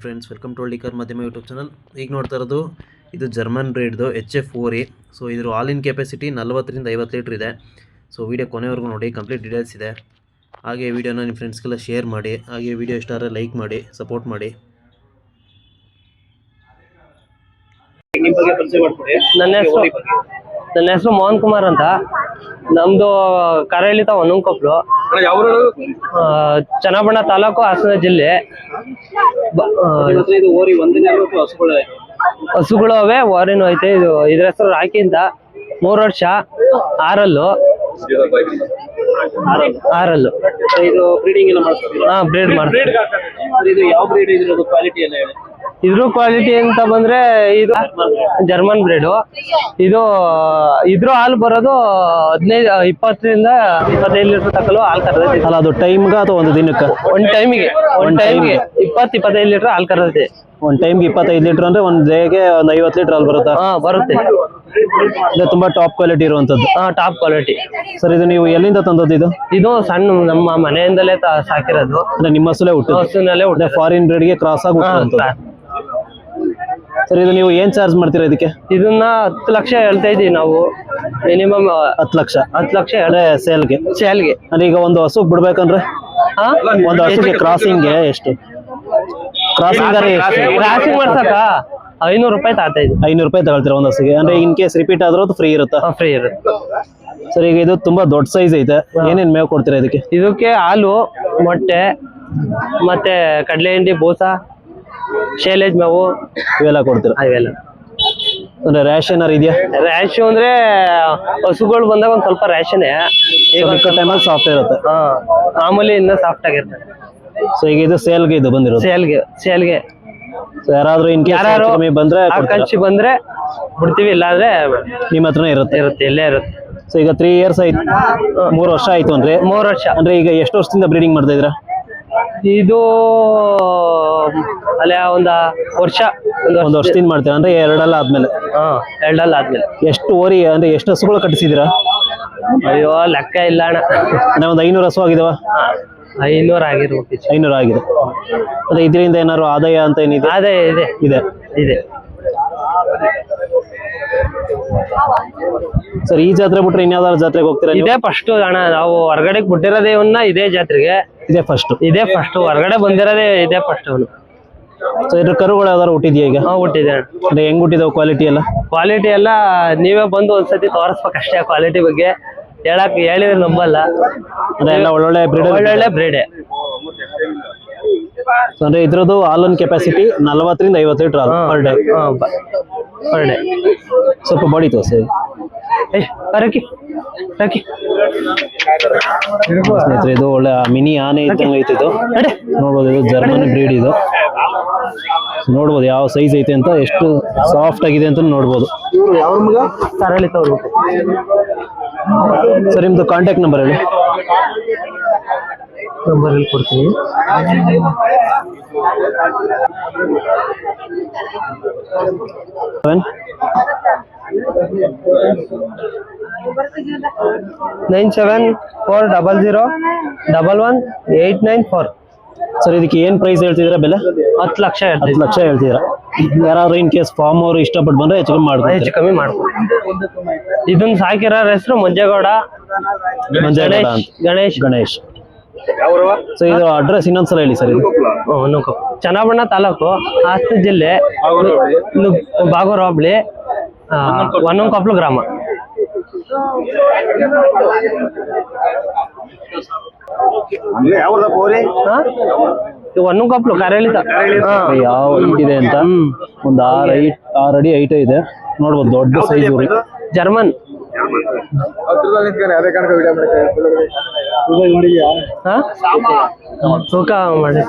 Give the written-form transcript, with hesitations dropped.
Friends, welcome to Hallikar ಮಾಧ್ಯಮ YouTube channel. ಈಗ ನೋಡ್ತಾ ಇರೋದು ಇದು ಜರ್ಮನ್ ಬ್ರೀಡ್ದು HF4A. ಸೊ ಇದ್ರ ಆಲ್ ಇನ್ ಕೆಪಾಸಿಟಿ 40ರಿಂದ 50 ಲೀಟ್ರ್ ಇದೆ. ಸೊ ವಿಡಿಯೋ ಕೊನೆವರೆಗೂ ನೋಡಿ, ಕಂಪ್ಲೀಟ್ ಡೀಟೇಲ್ಸ್ ಇದೆ. ಹಾಗೆ ವಿಡಿಯೋನ ನಿಮ್ಮ ಫ್ರೆಂಡ್ಸ್ಗೆಲ್ಲ ಶೇರ್ ಮಾಡಿ. ಹಾಗೆ ವಿಡಿಯೋ ಇಷ್ಟ ಆದರೆ ಲೈಕ್ ಮಾಡಿ, ಸಪೋರ್ಟ್ ಮಾಡಿ. ನನ್ನ ಹೆಸರು ಮೋಹನ್ ಕುಮಾರ್ ಅಂತ. ನಮ್ದು ಕರೇಳಿತ ಒನ್ನಂಕೊಪ್ಲು, ಚನ್ನಬಣ್ಣ ತಾಲೂಕು, ಹಾಸನ ಜಿಲ್ಲೆ. ಹಸುಗಳು ಅವೆ, ಓರಿನೂ ಐತೆ. ಇದ್ರ ಹೆಸರು ರಾಕಿ ಅಂತ. 3 ವರ್ಷ, ಆರಲ್ಲು. ಇದು ಬ್ರೀಡಿಂಗ್ ಎಲ್ಲ ಮಾಡ್ತೀವಿ. ಬ್ರೀಡ್ ಮಾಡ್ತೀವಿ. ಇದು ಯಾವ ಬ್ರೀಡ್ ಇದ್ರದ್ದು ಕ್ವಾಲಿಟಿ ಎಲ್ಲ ಹೇಳಿ. ಇದ್ರ ಕ್ವಾಲಿಟಿ ಅಂತ ಬಂದ್ರೆ ಇದು ಜರ್ಮನ್ ಬ್ರೀಡು. ಇದ್ರ ಹಾಲು ಬರೋದು 20ರಿಂದ 25 ಲೀಟರ್ ತಕ್ಕಲು ಹಾಲು ಕರೆದೈತಿ. ಅಲ್ಲ, ಅದು ಟೈಮ್ಗೆ ಅಥವಾ ಒಂದು ದಿನಕ್ಕೆ? ಒಂದ್ ಟೈಮಿಗೆ 20-25 ಲೀಟರ್ ಹಾಲು ಕರೆದೈತಿ. ಒಂದು ಟೈಮ್ಗೆ 25 ಲೀಟರ್ ಅಂದ್ರೆ ಒಂದು ಡೇಗೆ ಒಂದು 50 ಲೀಟರ್ ಹಾಲು ಬರುತ್ತಾ? ಬರುತ್ತೆ. ಇದು ತುಂಬಾ ಟಾಪ್ ಕ್ವಾಲಿಟಿ ಇರುವಂತದ್ದು. Top quality. ಸರ್, ಇದು ನೀವು ಎಲ್ಲಿಂದ ತಂದದ್ದು? ಇದು ಸಣ್ಣ ನಮ್ಮ ಮನೆಯಿಂದಲೇ ಸಾಕಿರೋದು. ಅಂದ್ರೆ ನಿಮ್ಮ ಹಸುಲೇ ಹುಟ್ಟು? ಹಸುನಲ್ಲೇ ಹುಟ್ಟು. ಫಾರಿನ್ ಬ್ರೀಡ್ಗೆ ಕ್ರಾಸ್ ಆಗಿ ಸರ್, ಇದು ನೀವು ಏನ್ ಚಾರ್ಜ್ ಮಾಡ್ತೀರಾ ಇದಕ್ಕೆ? ಇದನ್ನ 10 ಲಕ್ಷ ಹೇಳ್ತಾ ಇದೀವಿ ನಾವು. ಮಿನಿಮಮ್ 10 ಲಕ್ಷ ಸೇಲ್ಗೆ. ಅಂದ್ರೆ ಈಗ ಒಂದು ಹಸು ಬಿಡ್ಬೇಕಂದ್ರೆ ಒಂದು ಹಸುಗೆ ಕ್ರಾಸಿಂಗ್ಗೆ ಎಷ್ಟು? ಕ್ರಾಸಿಂಗ್ ಮಾಡ್ಸಕ 500 ರೂಪಾಯಿ ತಾತ ಇದು. 500 ರೂಪಾಯಿ ತಗೊಳ್ತೀರಾ ಒಂದು ಹಸುಗೆ? ಅಂದ್ರೆ ಇನ್ ಕೇಸ್ ರಿಪೀಟ್ ಆದ್ರೂ ಫ್ರೀ ಇರುತ್ತಾ? ಫ್ರೀ ಇರುತ್ತೆ. ಸರ್, ಈಗ ಇದು ತುಂಬಾ ದೊಡ್ಡ ಸೈಜ್ ಐತೆ. ಏನೇನ್ ಮೇವು ಕೊಡ್ತೀರಾ ಇದಕ್ಕೆ? ಇದಕ್ಕೆ ಹಾಲು, ಮೊಟ್ಟೆ, ಮತ್ತೆ ಕಡಲೆ ಹಿಂಡಿ, ಬೂಸ, ಶೈಲೇಜ್ ಮೇವು ಇವೆಲ್ಲ ಕೊಡ್ತೀರಾ? ಇವೆಲ್ಲ. ಅಂದ್ರೆ ರ್ಯಾಷನ್ ಇದೆಯಾ? ರ್ಯಾಶ್ ಅಂದ್ರೆ ಹಸುಗಳು ಬಂದಾಗ ಒಂದ್ ಸ್ವಲ್ಪ ರ್ಯಾಶನ್. ಈಗ ಟೈಮಲ್ಲಿ ಸಾಫ್ಟ್ ಇರುತ್ತೆ. ಮಾಮೂಲಿ ಇನ್ನ ಸಾಫ್ಟ್ ಆಗಿರುತ್ತೆ. ಸೊ ಈಗ ಇದು ಸೇಲ್ಗೆ ಇದು ಬಂದಿರೋದು? ಸೇಲ್ಗೆ. ಸೊ ಯಾರಾದ್ರೂ ಇನ್ ಕೇಸ್ ಬಂದ್ರೆ ಆಕಾಂಕ್ಷಿ ಬಂದ್ರೆ ಬಿಡ್ತೀವಿ, ಇಲ್ಲಾಂದ್ರೆ ನಿಮ್ಮ ಹತ್ರನೇ ಇರುತ್ತೆ? ಇಲ್ಲೇ ಇರುತ್ತೆ. ಸೊ ಈಗ 3 ಇಯರ್ಸ್ ಆಯ್ತು, 3 ವರ್ಷ ಆಯ್ತು ಅಂದ್ರೆ? 3 ವರ್ಷ. ಅಂದ್ರೆ ಈಗ ಎಷ್ಟು ವರ್ಷದಿಂದ ಬ್ರೀಡಿಂಗ್ ಮಾಡ್ತಾ ಇದ್ರ? ಇದು ಅಲ್ಲ ಒಂದು ವರ್ಷದಿಂದ ಮಾಡ್ತೀರಾ? ಅಂದ್ರೆ 2 ಆದ್ಮೇಲೆ? 2 ಆದ್ಮೇಲೆ. ಎಷ್ಟು ಓರಿ ಅಂದ್ರೆ ಎಷ್ಟು ಹಸುಗಳು ಕಟ್ಟಿಸಿದಿರಾ? ಅಯ್ಯೋ, ಲೆಕ್ಕ ಇಲ್ಲ ಅಣ್ಣ. ಅಂದ್ರೆ ಒಂದು 500 ಹಸು ಆಗಿದಾವ? 500 ಆಗಿರ್ಬೇಕು. 500 ಆಗಿದೆ. ಅಂದ್ರೆ ಇದರಿಂದ ಏನಾದ್ರು ಆದಾಯ ಅಂತ ಏನಿದೆ? ಆದಾಯ ಇದೆ. ಸರ್, ಈ ಜಾತ್ರೆ ಬಿಟ್ರೆ ಇನ್ಯಾವ್ದಾದ್ರು ಜಾತ್ರೆಗೆ ಹೋಗ್ತೀರಾ? ಇದೇ ಫಸ್ಟ್ ಅಣ್ಣ. ನಾವು ಹೊರಗಡೆ ಬಿಟ್ಟಿರೋದೇ ಇದೇ ಜಾತ್ರೆಗೆ. ಇದೇ ಫಸ್ಟ್. ಹೊರಗಡೆ ಬಂದಿರೋದೇ ಇದೇ ಫಸ್ಟ್ ಅವನು. ಸೊ ಇದ್ರ ಕರುಗಳು ಯಾವ್ದಾರು ಹುಟ್ಟಿದ್ಯಾ ಈಗ? ಹುಟ್ಟಿದೆ. ಅಂದ್ರೆ ಹೆಂಗ್ ಹುಟ್ಟಿದಾವ? ಕ್ವಾಲಿಟಿ ಎಲ್ಲ ನೀವೇ ಬಂದು ಒಂದ್ಸತಿ ತೋರಿಸ್ಬೇಕಷ್ಟೇ. ಕ್ವಾಲಿಟಿ ಬಗ್ಗೆ ಹೇಳಿದ್ರೆ ನಂಬಲ್ಲ. ಅದೆಲ್ಲ ಒಳ್ಳೊಳ್ಳೆ ಬ್ರೀಡ್. ಅಂದ್ರೆ ಇದ್ರದ್ದು ಹಾಲಿನ ಕೆಪಾಸಿಟಿ 40ರಿಂದ 50 ಲೀಟರ್ ಹಾಲು ಪರ್ ಡೇ. ಸ್ವಲ್ಪ ಬಾಡಿ ತೋರಿಸಿ ಸ್ನೇಹಿತರೆ. ಇದು ಒಳ್ಳೆ ಮಿನಿ ಆನೆ ಇದ್ದಂಗೆ ಐತೆ. ಇದು ನೋಡ್ಬೋದು, ಇದು ಜರ್ಮನ್ ಬ್ರೀಡ್. ಇದು ನೋಡ್ಬೋದು ಯಾವ ಸೈಜ್ ಐತೆ ಅಂತ, ಎಷ್ಟು ಸಾಫ್ಟ್ ಆಗಿದೆ ಅಂತ ನೋಡ್ಬೋದು. ಸರ್, ನಿಮ್ದು ಕಾಂಟ್ಯಾಕ್ಟ್ ನಂಬರ್ ಹೇಳಿ. ನಂಬರ್ ಇಲ್ಲಿ ಕೊಡ್ತೀನಿ. 9740011894. ಸರ್, ಇದಕ್ಕೆ ಏನ್ ಪ್ರೈಸ್ ಹೇಳ್ತಿದ್ದೀರಾ ಬೆಲೆ? 10 ಲಕ್ಷ. 10 ಲಕ್ಷ ಹೇಳ್ತಿದ್ದೀರಾ? ಯಾರಾದ್ರೂ ಇನ್ ಕೇಸ್ ಫಾರ್ಮ್ ಅವರು ಇಷ್ಟಪಟ್ಟು ಬಂದ್ರೆ ಹೆಚ್ಚು ಕಮ್ಮಿ ಮಾಡ್ಬೋದು. ಇದನ್ನ ಸಾಕಿರೋ ಹೆಸರು ಮಂಜೇಗೌಡ ಗಣೇಶ್. ಸೊ ಇದು ಅಡ್ರೆಸ್ ಇನ್ನೊಂದ್ಸಲ ಹೇಳಿ ಸರ್. ಇದು ಚನ್ನಬಣ್ಣ ತಾಲೂಕು, ಹಾಸನ ಜಿಲ್ಲೆ, ಬಾಗೂರು ಹೋಬಳಿ, ಒನ್ನಂಕೊಪ್ಲು ಗ್ರಾಮ. ಒನ್ನಂಕೊಪ್ಲು ಕರೇಳಿತ. ಯಾವ ಹೈಟ್ ಇದೆ ಅಂತ? ಒಂದು 6 ಅಡಿ ಹೈಟ್ ಇದೆ. ನೋಡ್ಬೋದು, ದೊಡ್ಡ ಸೈಜ್ ಊರಿ. ಜರ್ಮನ್. ತೂಕ ಮಾಡಿ